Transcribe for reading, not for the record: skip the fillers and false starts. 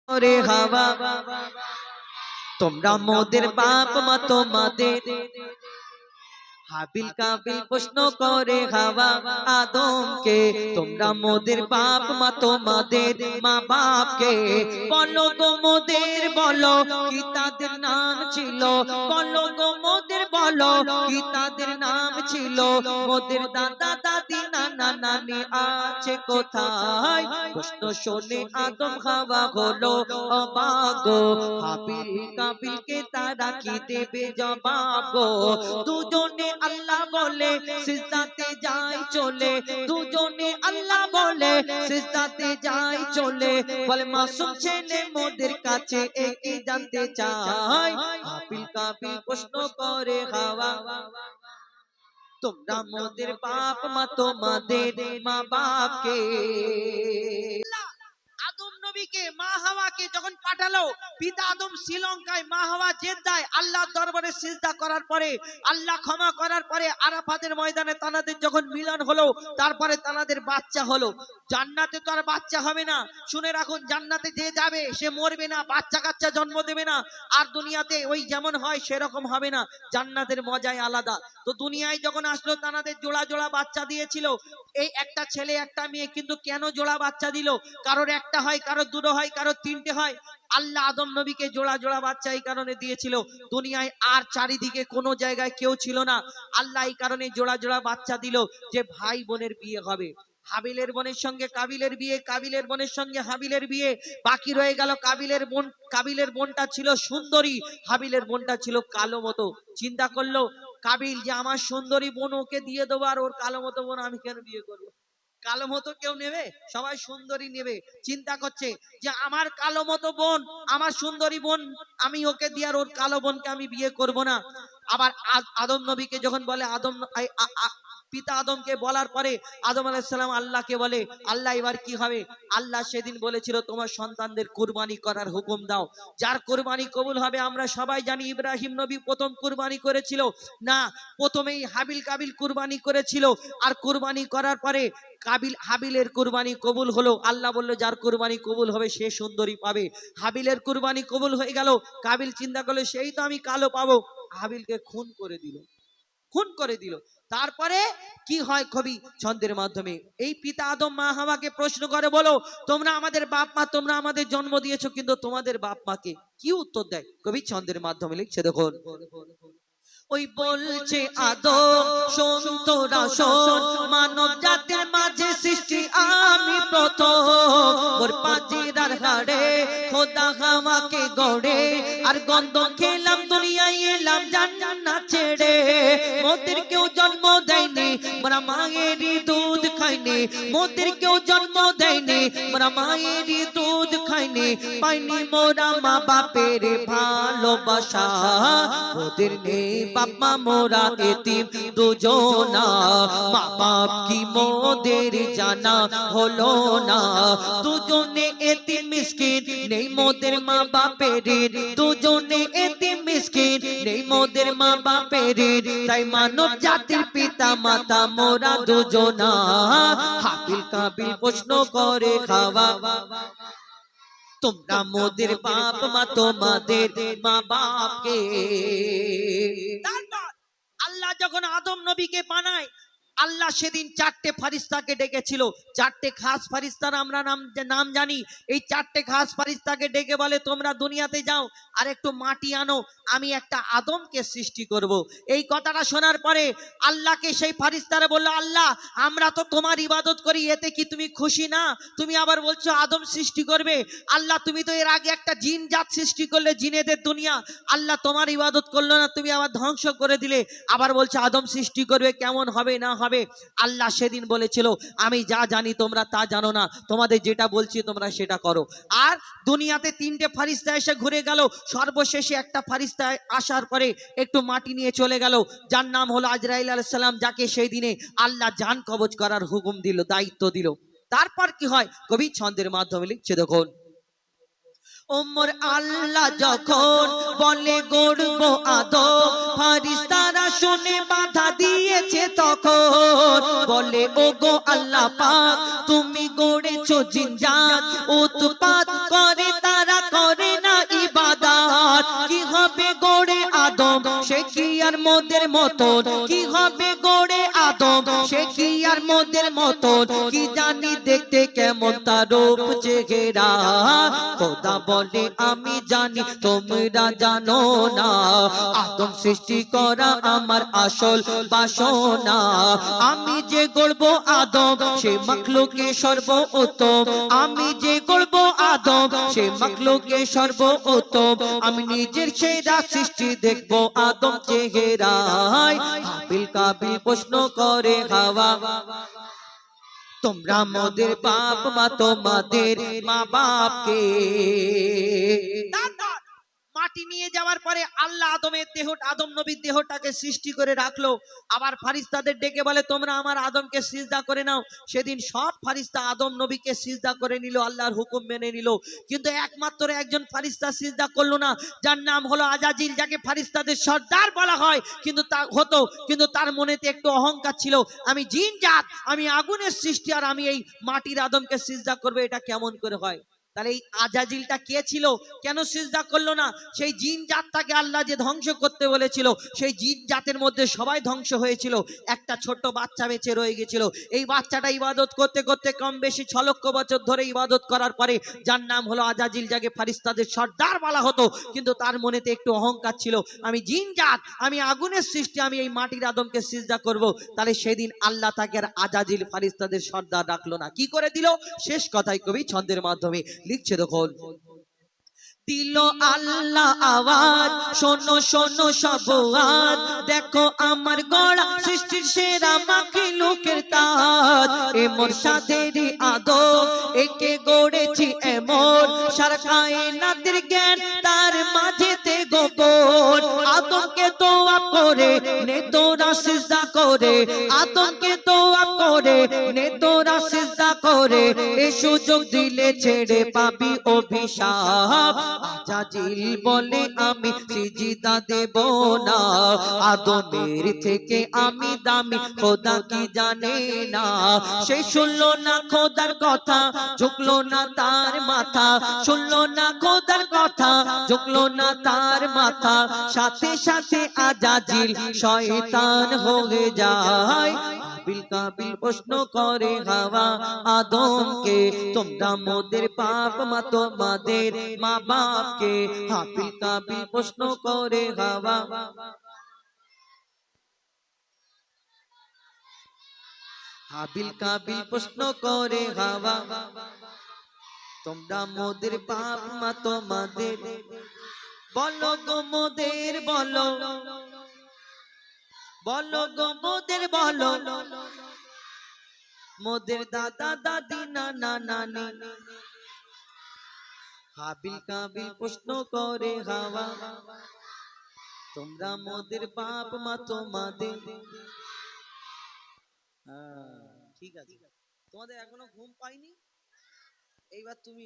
রে হাওয়া তোমরা মোদের বাপ মা তোমাদের হাবিল কাবিল প্রশ্ন করে হাওয়া আদমকে তোমরা মোদের বাপ মা তোমাদের মা বাপকে বলো গো মোদের বলো কি তাদের নাম ছিল বলো গো মোদের বলো কি তাদের নাম ছিল মোদের দাদা দাদি নানা নানি আছে কোথায় প্রশ্ন শুনে আদম হাওয়া হলো অবাক গো হাবিল কাবিলকে তারা কি দেবে জবাব গো দুজনে আল্লাহ বলে সিজদাতে যায় চলে দুজনে আল্লাহ বলে সিজদাতে যায় চলে বলে মাসুম ছেলে মোদের কাছে একই জানতে চায় হাবিল কাবিল প্রশ্ন করে হাওয়া তোমরা মোদের বাপ মা তোমাদের মা বাপকে আদম নবীকে মা হাওয়াকে যখন পাঠালো পিতা আদম শ্রীলঙ্কায় মা হাওয়া জেদ্দায় আল্লাহর দরবারে সিজদা করার পরে আল্লাহ ক্ষমা করার পরে আরাফাতের ময়দানে তানাদের যখন মিলন হলো তারপরে তানাদের বাচ্চা হলো জান্নাতে তো আর বাচ্চা হবে না শুনে রাখুন জান্নাতে যে যাবে সে মরবে না বাচ্চা কাচ্চা জন্ম দেবে না আর দুনিয়াতে ওই যেমন হয় সেরকম হবে না জান্নাতের মজাই আলাদা তো দুনিয়ায় যখন আসলো তানাদের জোড়া জোড়া বাচ্চা দিয়েছিল এই একটা ছেলে একটা মেয়ে কিন্তু কেন জোড়া বাচ্চা দিল কারোর একটা হয় কারোর দুটো হয় কারোর তিনটে হয় আল্লাহ আদম নবীকে জোড়া জোড়া বাচ্চা এই কারণে দিয়েছিল দুনিয়ায় আর চারিদিকে কোনো জায়গায় কেউ ছিল না আল্লাহ এই কারণে জোড়া জোড়া বাচ্চা দিল যে ভাই বোনের বিয়ে হবে হাবিলের বোনের সঙ্গে কাবিলের বিয়ে কাবিলের বোনের সঙ্গে হাবিলের বিয়ে বাকি রয়ে গেল কাবিলের বোনটা ছিল সুন্দরী হাবিলের বোনটা ছিল কালো মতো চিন্তা করলো কাবিল যে আমার সুন্দরী বোন ওকে দিয়ে দেবো আর ওর কালো মতো বোন আমি কেন বিয়ে করবো কালো মতো কেউ নেবে সবাই সুন্দরী নেবে চিন্তা করছে যে আমার কালো মতো বোন আমার সুন্দরী বোন আমি ওকে দিয়ে আর ওর কালো বোনকে আমি বিয়ে করব না আবার আদম নবীকে যখন বলে আদম পিতা আদমকে বলার পরে আদম আলাইহিস সালাম আল্লাহকে বলে আল্লাহ এবার কি হবে আল্লাহ সেদিন বলেছিল তোমার সন্তানদের কুরবানি করার হুকুম দাও যার কুরবানি কবুল হবে আমরা সবাই জানি ইব্রাহিম নবী প্রথম কুরবানি করেছিল না প্রথমেই হাবিল কাবিল কুরবানি করেছিল আর কুরবানি করার পরে হাবিলের কুরবানি কবুল হলো আল্লাহ বলল যার কুরবানি কবুল হবে সে সুন্দরী পাবে হাবিলের কুরবানি কবুল হয়ে গেল কাবিল চিন্তা করলো সেই তো আমি কালো পাবো হাবিলকে খুন করে দিল তারপরে কি হয় কবি ছন্দের মাধ্যমে এই পিতা আদম মা হাওয়াকে প্রশ্ন করে বলো তোমরা আমাদের বাপ মা তোমরা আমাদের জন্ম দিয়েছো কিন্তু তোমাদের বাপ মাকে কি উত্তর দেয় কবি ছন্দের মাধ্যমে লিখছে দেখুন ওই বলছে আদম শোন তোরা শোন মানব জাতির মাঝে সৃষ্টি আমি প্রথম ওর পাজিরার হাড়ে খোদা হাওয়াকে গড়ে আর গন্ধ খেলাম দুনিয়ায় এলাম জান্নাত ছেড়ে মোদের কেউ জন্ম দেয়নি মোরা মায়েরই দুধ খাইনি মোদের কেউ জন্ম দেয়নি মোরা মায়েরই দুধ খাইনি পাইনি মোরা মা বাপের ভালোবাসা মোদের নেই বাপ মা মোরা এতিম দুজনা মা বাপ কি মোদের জানা হলো না দুজনে এতিম মিসকিন নেই মোদের মা বাপের দুজনে এতিম মিসকিন নেই মোদের মা বাপের তাই মানব জাতির পিতা মাতা মোরা দুজনা হাবিল কাবিল প্রশ্ন করে খাওয়া তোমরা মোদের বাপ মা তোমাদের মা বাপকে আল্লাহ যখন আদম নবীকে বানায় আল্লাহ সেদিন চারটে ফারিস্তাকে ডেকেছিল চারটে খাস ফারিস্তার আমরা নাম জানি এই চারটে খাস ফারিস্তাকে ডেকে বলে তোমরা দুনিয়াতে যাও আর একটু মাটি আনো আমি একটা আদমকে সৃষ্টি করব। এই কথাটা শোনার পরে আল্লাহকে সেই ফারিস্তারা বললো আল্লাহ আমরা তো তোমার ইবাদত করি এতে কি তুমি খুশি না তুমি আবার বলছো আদম সৃষ্টি করবে আল্লাহ তুমি তো এর আগে একটা জিন জাত সৃষ্টি করলে জিনেদের দুনিয়া আল্লাহ তোমার ইবাদত করলো না তুমি আবার ধ্বংস করে দিলে আবার বলছো আদম সৃষ্টি করবে কেমন হবে না হবে আল্লাহ সেদিন বলেছিল আমি যা জানি তোমরা তা জানো না তোমাদের যেটা বলছি তোমরা সেটা করো আর দুনিয়াতে তিনটে ফারিস্তা এসে ঘুরে গেল সর্বশেষে একটা ফারিস্তা আসার পরে একটু মাটি নিয়ে চলে গেল যার নাম হলো আজরাইল আলাইহিস সালাম যাকে সেই দিনে আল্লাহ জান কবজ করার হুকুম দিল দায়িত্ব দিল তারপর কি হয় কবি ছন্দের মাধ্যমে লিখছে দেখুন ওমর আল্লাহ যখন বলে গড়ব আদম ফারিস্তারা শুনে বাধা দিয়েছে তখন বলে ওগো আল্লাহ পাক তুমি গড়েছো জিনজাত উৎপাত করে তারা মোদের মতো কি হবে গড়ে আদম সে কি আর মোদের মতো কি জানি দেখতে কেমন তার রূপ চেহারা খোদা বলে আমি জানি তোমরা জানো না আদম সৃষ্টি করা আমার আসল বাসনা আমি যে গড়ব আদম সে মাখলুকে সর্বোত্তম আমি যে গড়ব আদম সে মাখলুকে সর্বোত্তম আমি নিজের সেরা সৃষ্টি দেখব আদম চেহারায় হাবিল কাবিল প্রশ্ন করে হাওয়া তোমরা মোদের বাপ মা তোমাদের মা বাপকে মাটি নিয়ে যাওয়ার পরে আল্লাহ আদম নবীর দেহটাকে সৃষ্টি করে রাখলো আবার ফারিস্তাদের ডেকে বলে তোমরা আমার আদমকে সিজদা করে নাও সেদিন সব ফারিস্তা আদম নবীকে সিজদা করে নিল আল্লাহর হুকুম মেনে নিল কিন্তু একমাত্র একজন ফারিস্তা সিজদা করলো না যার নাম হলো আজাজিল যাকে ফারিস্তাদের সর্দার বলা হয় কিন্তু তার মনেতে একটু অহংকার ছিল আমি জিন জাত আমি আগুনের সৃষ্টি আর আমি এই মাটির আদমকে সিজদা করবো এটা কেমন করে হয় তাহলে এই আজাজিলটা কে ছিল কেন সিজদা করলো না সেই জিন জাতটাকে আল্লাহ যে ধ্বংস করতে বলেছিল সেই জিন জাতের মধ্যে সবাই ধ্বংস হয়েছিল একটা ছোট্ট বাচ্চা বেঁচে রয়ে গেছিল এই বাচ্চাটা ইবাদত করতে করতে কম বেশি 6 লক্ষ বছর ধরে ইবাদত করার পরে যার নাম হলো আজাজিল যাকে ফারিস্তাদের সর্দার বলা হতো কিন্তু তার মনেতে একটু অহংকার ছিল আমি জিন জাত আমি আগুনের সৃষ্টি আমি এই মাটির আদমকে সিজদা করব তাহলে সেদিন আল্লাহ তাকে আর আজাজিল ফারিস্তাদের সর্দার রাখলো না কি করে দিল শেষ কথাই কবি ছন্দের মাধ্যমে লিখছে দেখুন দিল আল্লাহ আওয়াজ শোনো শোনো সব আওয়াজ দেখো আমার গড়া সৃষ্টির সেরা মাখলুকের তাজ এ মোর সাধেরই আদম একে গড়েছি এমন সারা কায়নাতের জ্ঞান তার মাঝেতে গোপন আদমকে দোয়া করে নে তোরা সিজদা করে আদমকে দোয়া করে নে তোরা সিজদা করে এ সুযোগ দিলে ছেড়ে পাবি অভিশাপ আজাজিল বলে আমি সিজদা দেব না আদমের থেকে আমি দামি খোদা কি জানে না সে শুনলো না খোদার কথা ঝুঁকলো না তার মাথা শুনলো না খোদার কথা ঝুঁকলো না তার মাথা সাথে সাথে আজাজিল শয়তান হয়ে যায় হাবিল কাবিল প্রশ্ন করে হাওয়া আদমকে তোমরা মোদের বাপ মা তোমাদের মা বাপকে হাবিল কাবিল প্রশ্ন করে হাওয়া হাবিল কাবিল প্রশ্ন করে হাওয়া তোমরা মোদের বাপ মা তোমাদের বলো গো মোদের বলো বলো গো মোদের বলো মোদের দাদা দাদি নানা নানি হাবিল কাবিল প্রশ্ন করে হাওয়া তোমরা মোদের বাপ মা তোমাদের ঠিক আছে তোমাদের এখনো ঘুম পাইনি এইবার তুমি